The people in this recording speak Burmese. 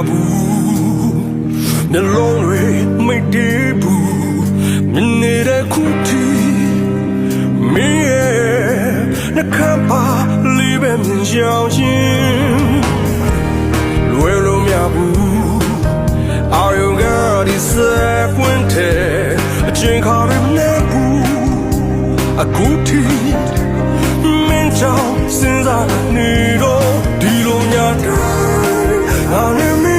ဘူးနှလုံးတွေမိတ်တေးဘူးမြင်နေတဲ့ခုတီမင်းရဲ့နှခမ်းပါလေးပဲမြင်ရှောင်ခြင်းလွယ်လို့မရဘူးအာရုံကဒီစက်ကွင်းတဲ့အချိန်ခါရနေဘူးအခုတီမင်းကြောင့်စဉ်းစားနေတော့ဒီလိုများတယ်ငါနဲ့